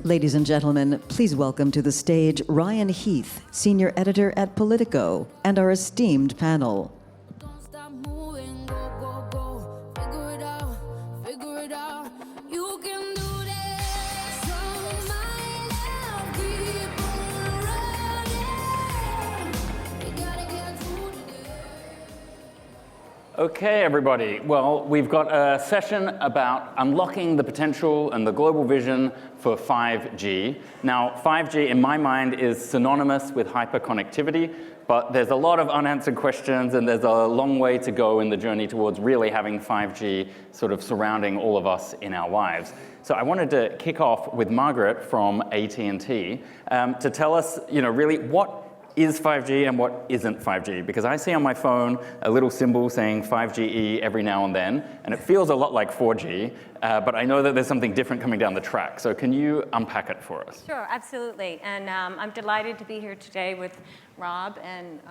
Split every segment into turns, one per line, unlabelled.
Ladies and gentlemen, please welcome to the stage Ryan Heath, senior editor at Politico, and our esteemed panel.
Don't stop moving, go, go, go. Figure it out. You can do this. So my love, keep on running. We gotta get through today.
Okay, everybody. Well, we've got a session about unlocking the potential and the global vision for 5G. Now, 5G, in my mind, is synonymous with hyperconnectivity, but there's a lot of unanswered questions, and there's a long way to go in the journey towards really having 5G sort of surrounding all of us in our lives. So I wanted to kick off with Margaret from AT&T to tell us, really what is 5G and what isn't 5G? Because I see on my phone a little symbol saying 5GE every now and then, and it feels a lot like 4G, but I know that there's something different coming down the track. So can you unpack it for us?
Sure, absolutely. And I'm delighted to be here today with Rob and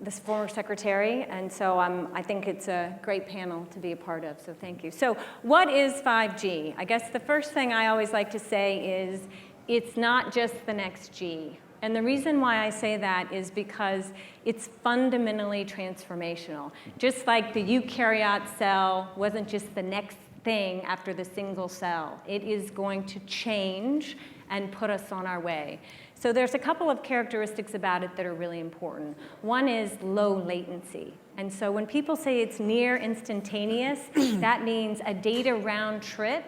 this former secretary. And so I think it's a great panel to be a part of, so thank you. So what is 5G? I guess the first thing I always like to say is it's not just the next G. And the reason why I say that is because it's fundamentally transformational. Just like the eukaryote cell wasn't just the next thing after the single cell. It is going to change and put us on our way. So there's a couple of characteristics about it that are really important. One is low latency. And so when people say it's near instantaneous, that means a data round trip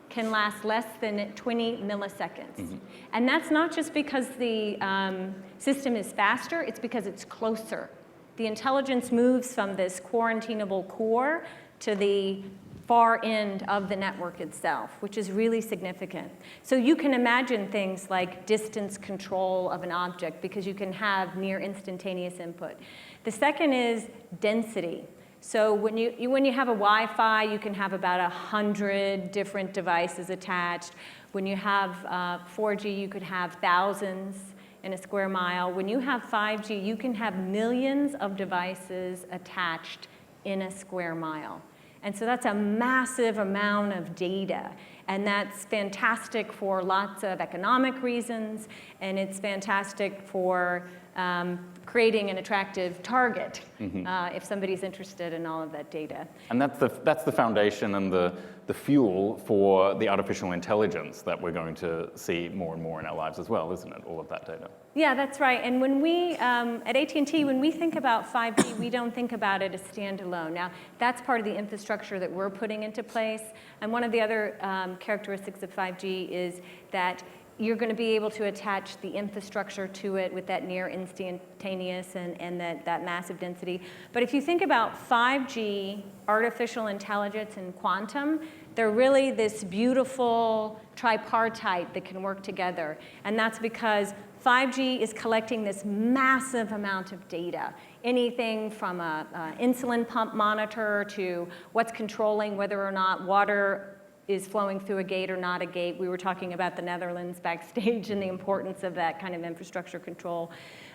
can last less than 20 milliseconds. Mm-hmm. And that's not just because the system is faster, it's because it's closer. The intelligence moves from this quarantinable core to the far end of the network itself, which is really significant. So you can imagine things like distance control of an object because you can have near instantaneous input. The second is density. So when you have a Wi-Fi, you can have about 100 different devices attached. When you have 4G, you could have thousands in a square mile. When you have 5G, you can have millions of devices attached in a square mile. And so that's a massive amount of data. And that's fantastic for lots of economic reasons, and it's fantastic for creating an attractive target if somebody's interested in all of that data.
And that's the foundation and the fuel for the artificial intelligence that we're going to see more and more in our lives as well, isn't it, all of that data?
Yeah, that's right. And when we, at AT&T, when we think about 5G, we don't think about it as standalone. Now, that's part of the infrastructure that we're putting into place. And one of the other characteristics of 5G is that you're going to be able to attach the infrastructure to it with that near instantaneous and that massive density. But if you think about 5G, artificial intelligence, and quantum, they're really this beautiful tripartite that can work together. And that's because 5G is collecting this massive amount of data. Anything from an insulin pump monitor to what's controlling whether or not water is flowing through a gate or not a gate. We were talking about the Netherlands backstage and the importance of that kind of infrastructure control.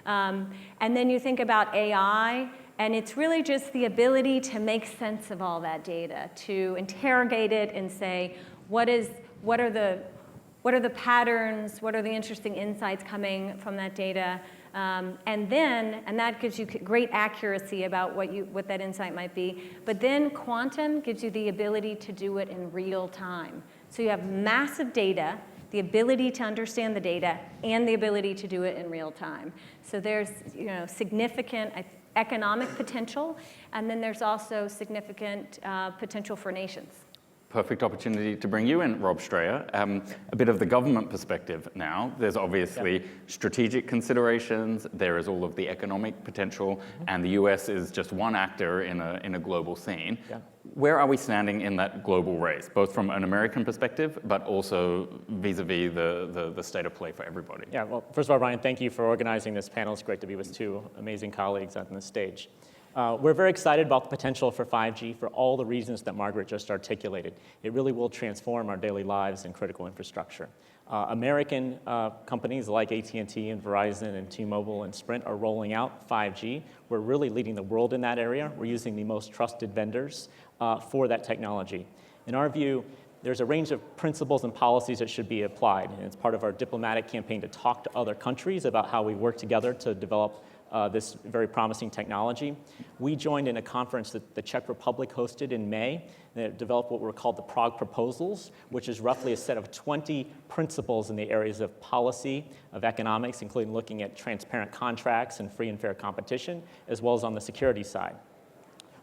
And then you think about AI, and it's really just the ability to make sense of all that data, to interrogate it and say, what are the patterns, what are the interesting insights coming from that data? And that gives you great accuracy about what that insight might be. But then quantum gives you the ability to do it in real time. So you have massive data, the ability to understand the data, and the ability to do it in real time. So there's significant economic potential, and then there's also significant potential for nations.
Perfect opportunity to bring you in, Rob Strayer. A bit of the government perspective now. There's obviously strategic considerations. There is all of the economic potential, and the US is just one actor in a global scene. Yeah. Where are we standing in that global race, both from an American perspective, but also vis-a-vis the state of play for everybody?
Yeah, well, first of all, Ryan, thank you for organizing this panel. It's great to be with two amazing colleagues on the stage. We're very excited about the potential for 5G for all the reasons that Margaret just articulated. It really will transform our daily lives and critical infrastructure. American companies like AT&T and Verizon and T-Mobile and Sprint are rolling out 5G. We're really leading the world in that area. We're using the most trusted vendors for that technology. In our view, there's a range of principles and policies that should be applied. And it's part of our diplomatic campaign to talk to other countries about how we work together to develop this very promising technology. We joined in a conference that the Czech Republic hosted in May that developed what were called the Prague Proposals, which is roughly a set of 20 principles in the areas of policy, of economics, including looking at transparent contracts and free and fair competition, as well as on the security side.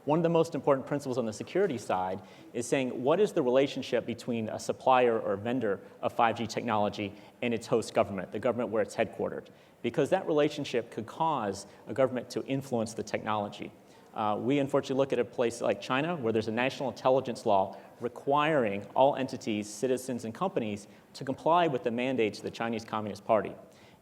One of the most important principles on the security side is saying, what is the relationship between a supplier or vendor of 5G technology and its host government, the government where it's headquartered? Because that relationship could cause a government to influence the technology. We unfortunately look at a place like China, where there's a national intelligence law requiring all entities, citizens, and companies to comply with the mandates of the Chinese Communist Party.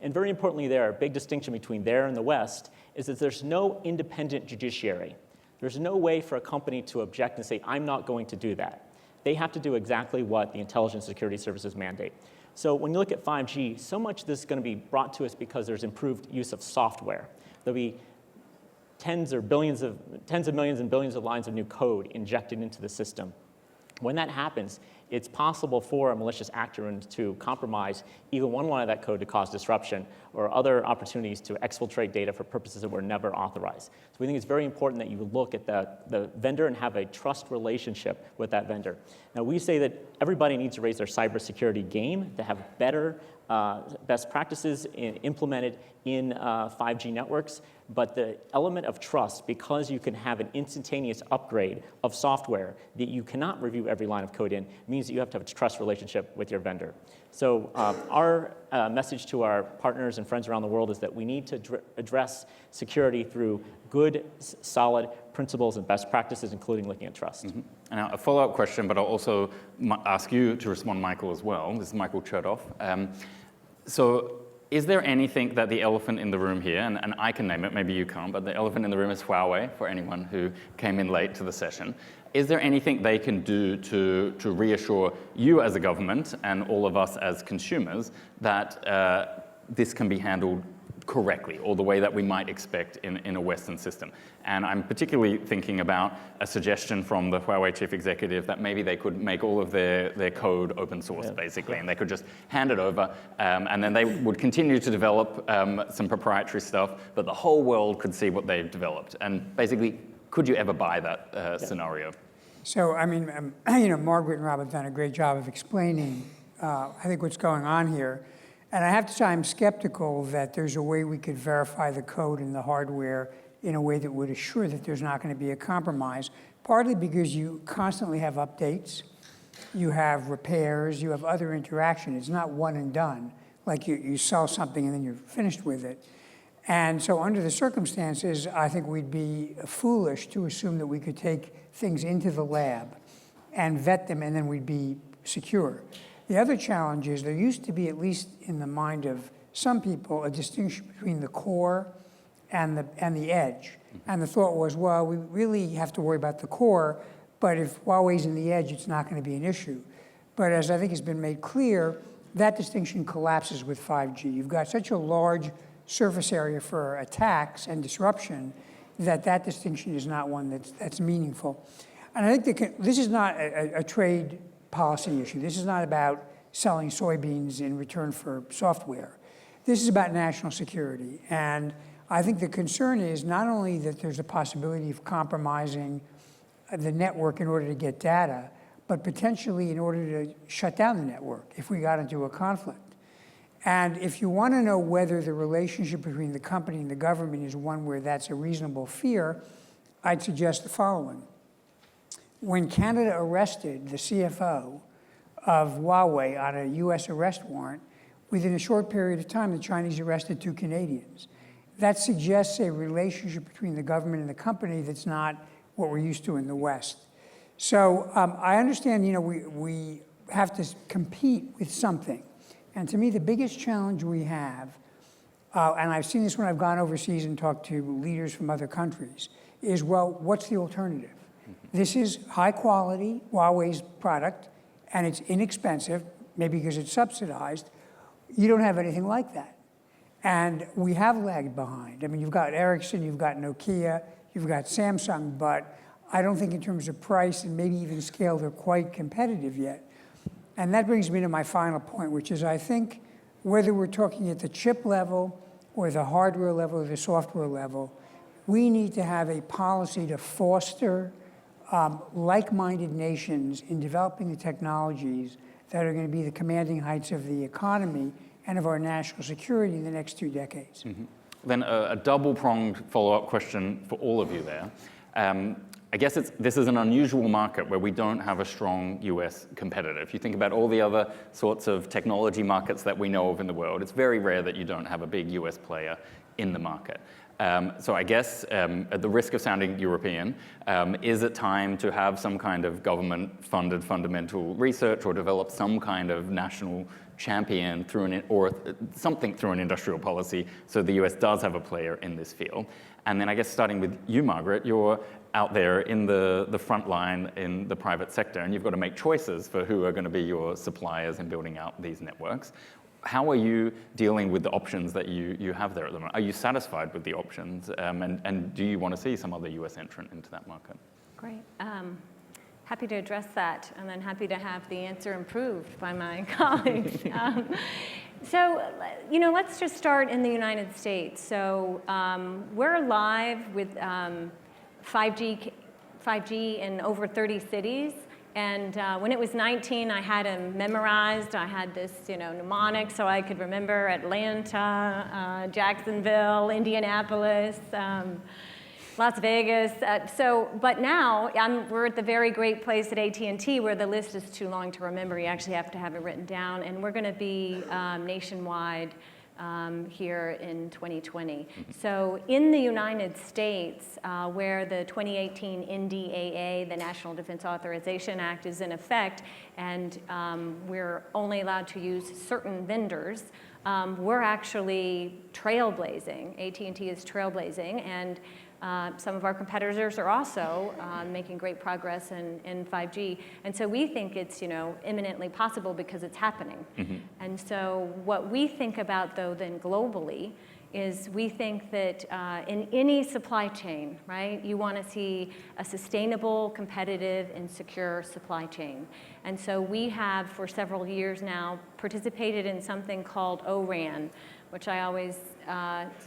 And very importantly there, a big distinction between there and the West is that there's no independent judiciary. There's no way for a company to object and say, I'm not going to do that. They have to do exactly what the intelligence security services mandate. So when you look at 5G, so much of this is going to be brought to us because there's improved use of software. There'll be tens of millions and billions of lines of new code injected into the system. When that happens, it's possible for a malicious actor to compromise even one line of that code to cause disruption or other opportunities to exfiltrate data for purposes that were never authorized. So we think it's very important that you look at the vendor and have a trust relationship with that vendor. Now, we say that everybody needs to raise their cybersecurity game to have better best practices implemented in 5G networks, but the element of trust, because you can have an instantaneous upgrade of software that you cannot review every line of code in, means that you have to have a trust relationship with your vendor. So our message to our partners and friends around the world is that we need to address security through good, solid principles and best practices, including looking at trust.
Mm-hmm. Now, a follow-up question, but I'll also ask you to respond, Michael, as well. This is Michael Chertoff. So is there anything that the elephant in the room here, and I can name it, maybe you can't, but the elephant in the room is Huawei, for anyone who came in late to the session. Is there anything they can do to reassure you as a government and all of us as consumers that this can be handled correctly, or the way that we might expect in a Western system? And I'm particularly thinking about a suggestion from the Huawei chief executive that maybe they could make all of their code open source, basically, and they could just hand it over, and then they would continue to develop some proprietary stuff, but the whole world could see what they've developed. And basically, could you ever buy that scenario?
So, I mean, Margaret and Rob have done a great job of explaining, I think, what's going on here. And I have to say, I'm skeptical that there's a way we could verify the code and the hardware in a way that would assure that there's not going to be a compromise, partly because you constantly have updates, you have repairs, you have other interaction. It's not one and done, like you sell something and then you're finished with it. And so under the circumstances, I think we'd be foolish to assume that we could take things into the lab and vet them and then we'd be secure. The other challenge is there used to be, at least in the mind of some people, a distinction between the core and the edge. And the thought was, well, we really have to worry about the core, but if Huawei's in the edge, it's not going to be an issue. But as I think has been made clear, that distinction collapses with 5G. You've got such a large surface area for attacks and disruption that distinction is not one that's meaningful. And I think this is not a trade policy issue. This is not about selling soybeans in return for software. This is about national security. And I think the concern is not only that there's a possibility of compromising the network in order to get data, but potentially in order to shut down the network if we got into a conflict. And if you want to know whether the relationship between the company and the government is one where that's a reasonable fear, I'd suggest the following. When Canada arrested the CFO of Huawei on a US arrest warrant, within a short period of time, the Chinese arrested 2 Canadians. That suggests a relationship between the government and the company that's not what we're used to in the West. So I understand, we have to compete with something. And to me, the biggest challenge we have, and I've seen this when I've gone overseas and talked to leaders from other countries, is, well, what's the alternative? This is high quality, Huawei's product, and it's inexpensive, maybe because it's subsidized. You don't have anything like that. And we have lagged behind. I mean, you've got Ericsson, you've got Nokia, you've got Samsung, but I don't think in terms of price and maybe even scale, they're quite competitive yet. And that brings me to my final point, which is I think whether we're talking at the chip level or the hardware level or the software level, we need to have a policy to foster like-minded nations in developing the technologies that are going to be the commanding heights of the economy and of our national security in the next 2 decades.
Then a double-pronged follow-up question for all of you there. I guess this is an unusual market where we don't have a strong US competitor. If you think about all the other sorts of technology markets that we know of in the world, it's very rare that you don't have a big US player in the market. So I guess, at the risk of sounding European, is it time to have some kind of government-funded fundamental research or develop some kind of national champion or something through an industrial policy so the US does have a player in this field? And then I guess starting with you, Margaret, you're out there in the front line in the private sector, and you've got to make choices for who are going to be your suppliers in building out these networks. How are you dealing with the options that you have there at the moment? Are you satisfied with the options, and do you want to see some other US entrant into that market?
Great. Happy to address that, and then happy to have the answer improved by my colleagues. So, let's just start in the United States. So we're live with 5G in over 30 cities. And when it was 19, I had them memorized. I had this, mnemonic so I could remember Atlanta, Jacksonville, Indianapolis, Las Vegas. But now we're at the very great place at AT&T where the list is too long to remember. You actually have to have it written down. And we're going to be nationwide here in 2020. So in the United States, where the 2018 NDAA, the National Defense Authorization Act, is in effect, and we're only allowed to use certain vendors, we're actually trailblazing. AT&T is trailblazing, and some of our competitors are also making great progress in 5G. And so we think it's, imminently possible because it's happening. And so what we think about, though, then globally is we think that in any supply chain, right, you want to see a sustainable, competitive, and secure supply chain. And so we have, for several years now, participated in something called ORAN, which I always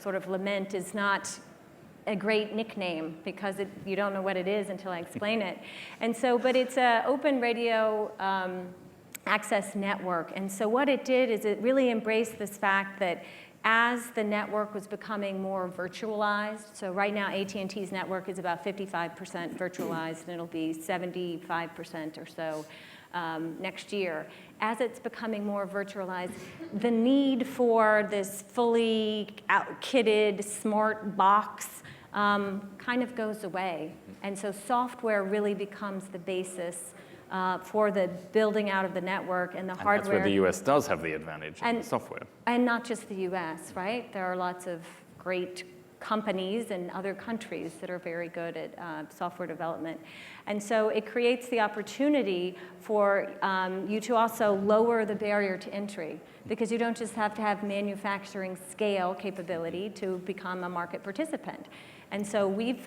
sort of lament is not a great nickname because you don't know what it is until I explain it. And so, but it's an open radio access network. And so what it did is it really embraced this fact that as the network was becoming more virtualized, so right now AT&T's network is about 55% virtualized, and it'll be 75% or so next year. As it's becoming more virtualized, the need for this fully kitted smart box kind of goes away. And so software really becomes the basis for the building out of the network and the hardware.
That's where the US does have the advantage in the software.
And not just the US, right? There are lots of great companies in other countries that are very good at software development. And so it creates the opportunity for you to also lower the barrier to entry, because you don't just have to have manufacturing scale capability to become a market participant. And so we've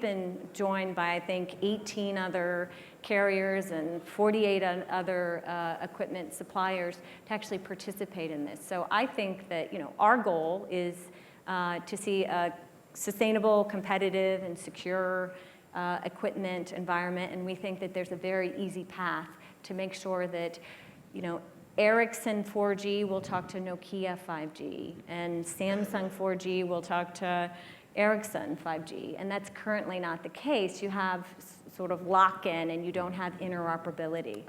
been joined by, I think, 18 other carriers and 48 other equipment suppliers to actually participate in this. So I think that our goal is to see a sustainable, competitive, and secure equipment environment, and we think that there's a very easy path to make sure that Ericsson 4G will talk to Nokia 5G, and Samsung 4G will talk to Ericsson 5G, and that's currently not the case. You have sort of lock-in, and you don't have interoperability.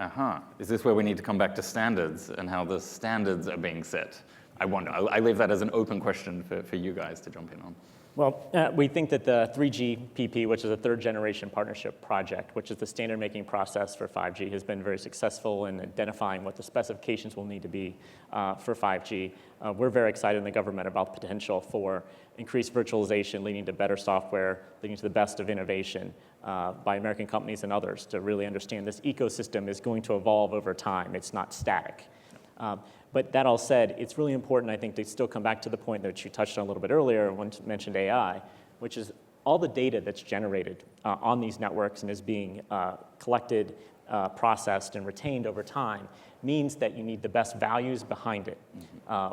Is this where we need to come back to standards and how the standards are being set? I wonder. I leave that as an open question for you guys to jump in on.
Well, we think that the 3GPP, which is a third generation partnership project, which is the standard making process for 5G, has been very successful in identifying what the specifications will need to be for 5G. We're very excited in the government about the potential for increased virtualization leading to better software, leading to the best of innovation by American companies and others to really understand this ecosystem is going to evolve over time. It's not static. But that all said, it's really important, I think, to still come back to the point that you touched on a little bit earlier when you mentioned AI, which is all the data that's generated on these networks and is being collected, processed, and retained over time means that you need the best values behind it.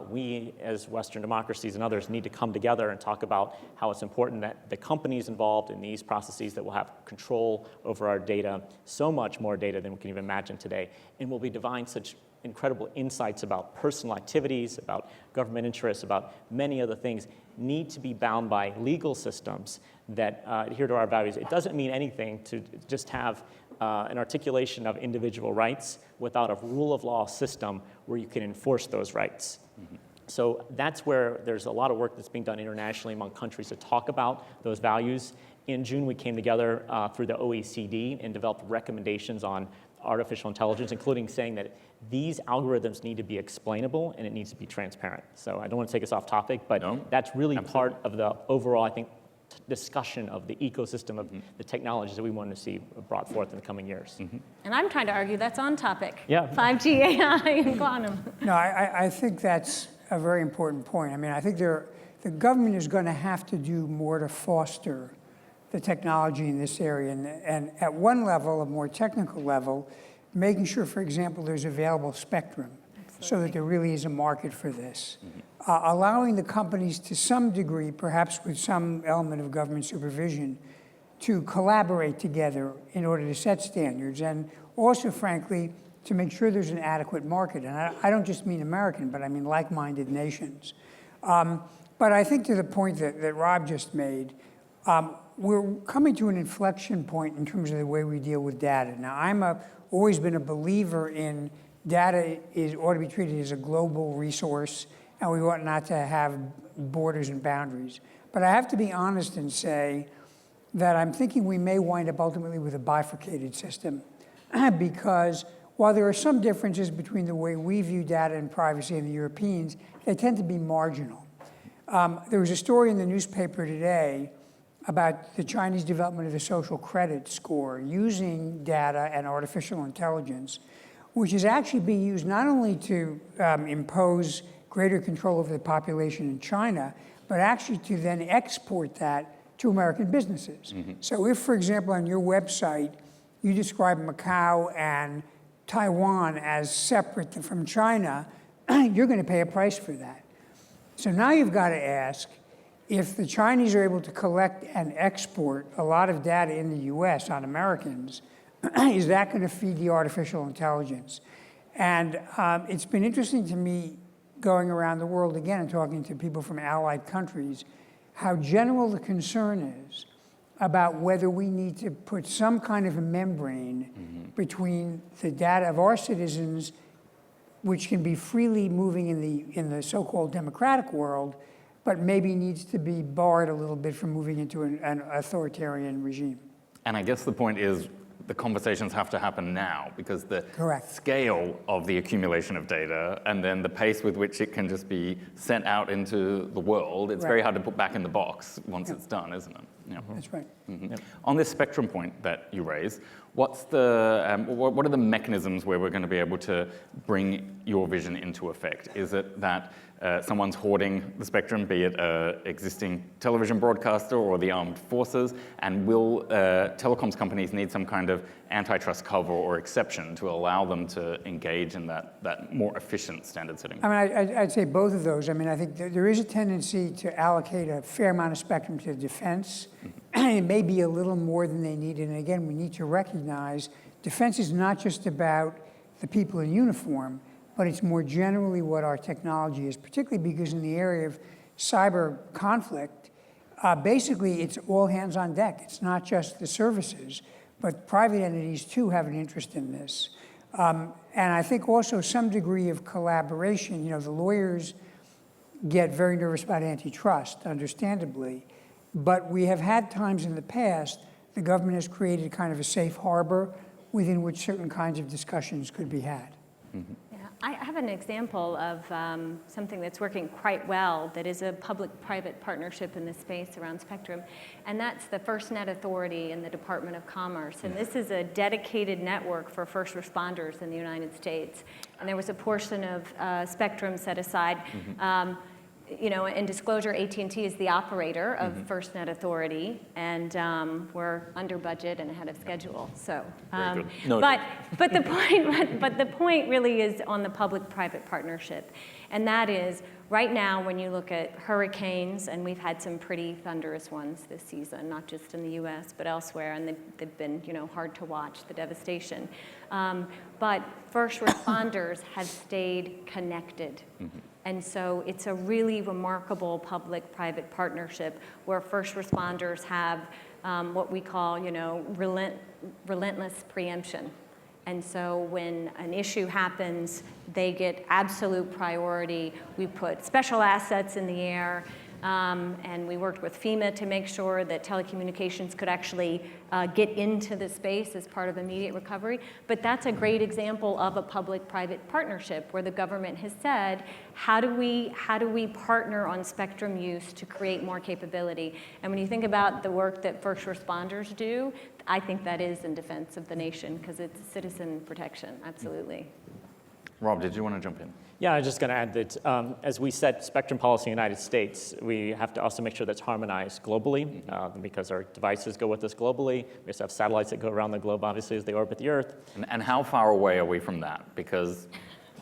We, as Western democracies and others, need to come together and talk about how it's important that the companies involved in these processes that will have control over our data, so much more data than we can even imagine today, and will be divine such incredible insights about personal activities, about government interests, about many other things, need to be bound by legal systems that adhere to our values. It doesn't mean anything to just have an articulation of individual rights without a rule of law system where you can enforce those rights. So that's where there's a lot of work that's being done internationally among countries to talk about those values. In June, we came together through the OECD and developed recommendations on artificial intelligence, including saying that these algorithms need to be explainable and it needs to be transparent. So I don't want to take us off topic, but that's really part of the overall, I think, discussion of the ecosystem of the technologies that we want to see brought forth in the coming years.
And I'm trying to argue that's on topic.
Yeah.
5G, AI, and quantum.
No, I think that's a very important point. I mean, I think the government is going to have to do more to foster the technology in this area. And at one level, a more technical level, making sure, for example, there's available spectrum so that there really is a market for this. Allowing the companies to some degree, perhaps with some element of government supervision, to collaborate together in order to set standards, and also, frankly, to make sure there's an adequate market. And I don't just mean American, but I mean like-minded nations. But I think to the point that Rob just made, we're coming to an inflection point in terms of the way we deal with data. Now, always been a believer in data ought to be treated as a global resource, and we ought not to have borders and boundaries. But I have to be honest and say that I'm thinking we may wind up ultimately with a bifurcated system because while there are some differences between the way we view data and privacy and the Europeans, they tend to be marginal. There was a story in the newspaper today about the Chinese development of the social credit score using data and artificial intelligence, which is actually being used not only to impose greater control over the population in China, but actually to then export that to American businesses. So if, for example, on your website, you describe Macau and Taiwan as separate from China, you're going to pay a price for that. So now you've got to ask, if the Chinese are able to collect and export a lot of data in the US on Americans, is that going to feed the artificial intelligence? And it's been interesting to me going around the world again and talking to people from allied countries, how general the concern is about whether we need to put some kind of a membrane between the data of our citizens, which can be freely moving in the so-called democratic world, but maybe needs to be barred a little bit from moving into an authoritarian regime.
And I guess the point is the conversations have to happen now because the scale of the accumulation of data and then the pace with which it can just be sent out into the world, it's very hard to put back in the box once it's done, isn't it?
That's right.
On this spectrum point that you raise, what's the, what are the mechanisms where we're going to be able to bring your vision into effect? Is it that someone's hoarding the spectrum, be it an existing television broadcaster or the armed forces, and will telecoms companies need some kind of antitrust cover or exception to allow them to engage in that more efficient standard setting?
I mean, I'd say both of those. I mean, I think there is a tendency to allocate a fair amount of spectrum to defense. It may be a little more than they need. And again, we need to recognize defense is not just about the people in uniform, but it's more generally what our technology is, particularly because in the area of cyber conflict, basically it's all hands on deck. It's not just the services, but private entities too have an interest in this. And I think also some degree of collaboration. You know, the lawyers get very nervous about antitrust, understandably, but we have had times in the past the government has created kind of a safe harbor within which certain kinds of discussions could be had.
I have an example of something that's working quite well that is a public-private partnership in the space around spectrum, and that's the FirstNet Authority in the Department of Commerce. And this is a dedicated network for first responders in the United States. And there was a portion of spectrum set aside. in disclosure, AT&T is the operator of FirstNet Authority, and we're under budget and ahead of schedule. So,
Very good. No.
but the point really is on the public-private partnership, and that is right now when you look at hurricanes, and we've had some pretty thunderous ones this season, not just in the U.S. but elsewhere, and they've been hard to watch, the devastation. But first responders have stayed connected. And so it's a really remarkable public-private partnership where first responders have what we call, relentless preemption. And so when an issue happens, they get absolute priority. We put special assets in the air, and we worked with FEMA to make sure that telecommunications could actually get into the space as part of immediate recovery. But that's a great example of a public-private partnership where the government has said, how do we partner on spectrum use to create more capability? And when you think about the work that first responders do, I think that is in defense of the nation because it's citizen protection, absolutely.
Rob, did you want to jump in?
Yeah, I was just going to add that as we set spectrum policy in the United States, we have to also make sure that's harmonized globally because our devices go with us globally. We also have satellites that go around the globe, obviously, as they orbit the Earth.
And how far away are we from that? Because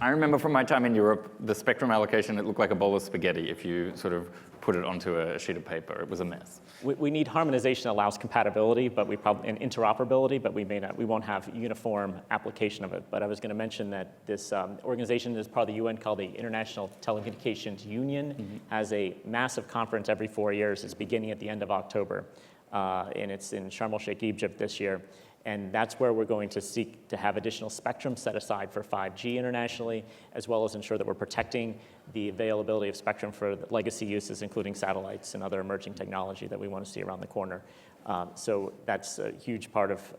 I remember from my time in Europe, the spectrum allocation, it looked like a bowl of spaghetti if you sort of put it onto a sheet of paper. It was a mess.
We need harmonization that allows compatibility, and interoperability, but we won't have uniform application of it. But I was going to mention that this organization is part of the UN called the International Telecommunications Union, has a massive conference every 4 years. It's beginning at the end of October, and it's in Sharm el-Sheikh, Egypt this year. And that's where we're going to seek to have additional spectrum set aside for 5G internationally, as well as ensure that we're protecting the availability of spectrum for legacy uses, including satellites and other emerging technology that we want to see around the corner. So that's a huge part of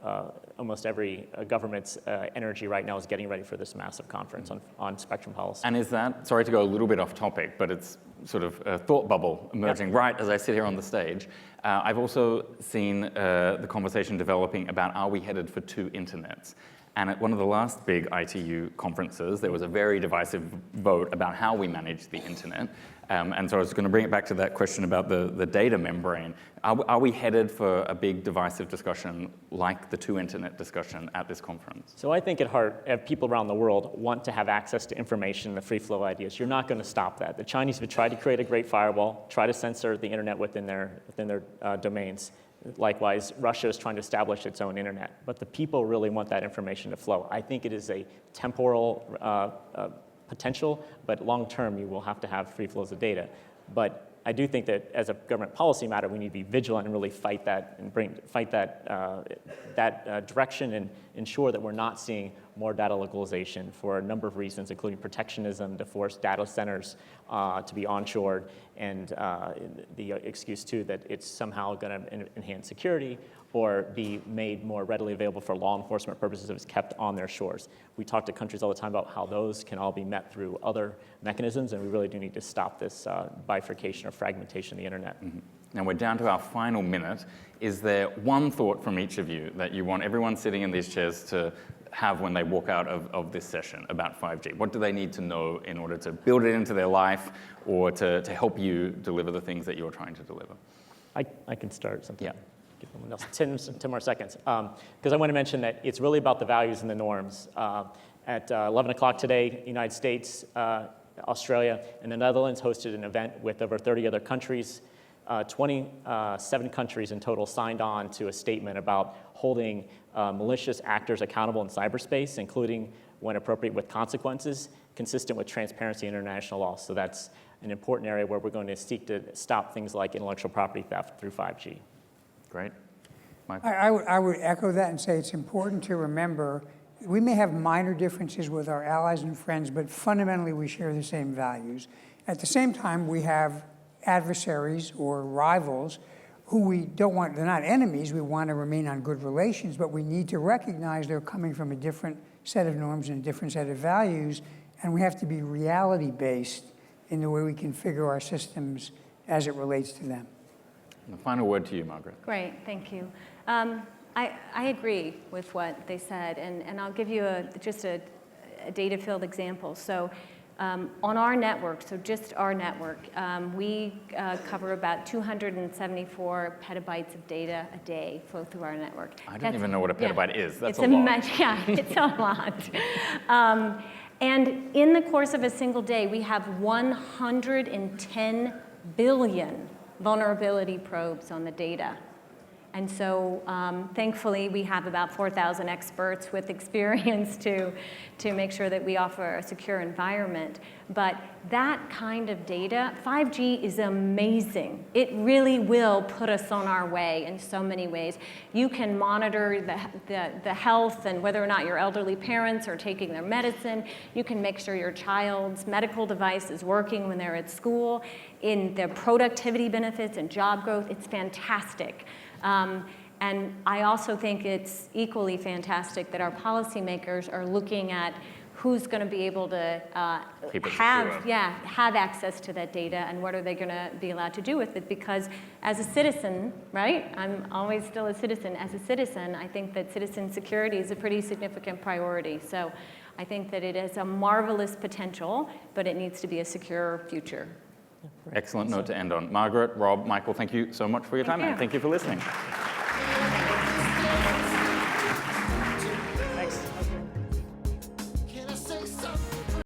almost every government's energy right now is getting ready for this massive conference on spectrum policy.
And is that, sorry to go a little bit off topic, but it's sort of a thought bubble emerging right as I sit here on the stage. I've also seen the conversation developing about are we headed for two internets? And at one of the last big ITU conferences, there was a very divisive vote about how we manage the internet. And so I was going to bring it back to that question about the data membrane. Are we headed for a big divisive discussion like the two internet discussion at this conference?
So I think at heart, people around the world want to have access to information and the free flow of ideas. You're not going to stop that. The Chinese have tried to create a great firewall, try to censor the internet within their domains. Likewise, Russia is trying to establish its own internet. But the people really want that information to flow. I think it is a temporal potential, but long term, you will have to have free flows of data. But I do think that as a government policy matter, we need to be vigilant and really fight that direction and ensure that we're not seeing more data localization for a number of reasons, including protectionism, to force data centers to be onshored, and the excuse too that it's somehow going to enhance security or be made more readily available for law enforcement purposes if it's kept on their shores. We talk to countries all the time about how those can all be met through other mechanisms, and we really do need to stop this bifurcation or fragmentation of the internet.
Mm-hmm. Now we're down to our final minute. Is there one thought from each of you that you want everyone sitting in these chairs to have when they walk out of this session about 5G? What do they need to know in order to build it into their life or to help you deliver the things that you're trying to deliver?
I can start something.
Yeah.
Give someone else 10 more seconds. Because I want to mention that it's really about the values and the norms. At 11 o'clock today, United States, Australia, and the Netherlands hosted an event with over 30 other countries. 27 countries in total signed on to a statement about holding malicious actors accountable in cyberspace, including, when appropriate, with consequences, consistent with transparency in international law. So that's an important area where we're going to seek to stop things like intellectual property theft through 5G.
Great. Mike?
I would echo that and say it's important to remember we may have minor differences with our allies and friends, but fundamentally we share the same values. At the same time, we have adversaries or rivals who we don't want, they're not enemies, we want to remain on good relations, but we need to recognize they're coming from a different set of norms and a different set of values, and we have to be reality-based in the way we configure our systems as it relates to them.
The final word to you, Margaret.
Great, thank you. I agree with what they said, and I'll give you just a data-filled example. So On our network, so just our network, we cover about 274 petabytes of data a day flow through our network.
I don't even know what a petabyte is. That's
it's
a lot.
Yeah, it's a lot. And in the course of a single day, we have 110 billion vulnerability probes on the data. And so thankfully, we have about 4,000 experts with experience to make sure that we offer a secure environment. But that kind of data, 5G is amazing. It really will put us on our way in so many ways. You can monitor the health and whether or not your elderly parents are taking their medicine. You can make sure your child's medical device is working when they're at school. In their productivity benefits and job growth, it's fantastic. And I also think it's equally fantastic that our policymakers are looking at who's going to be able to have access to that data and what are they going to be allowed to do with it. Because as a citizen, right, I'm always still a citizen. As a citizen, I think that citizen security is a pretty significant priority. So I think that it has a marvelous potential, but it needs to be a secure future.
Excellent note to end on. Margaret, Rob, Michael, thank you so much for your time, and thank you for listening.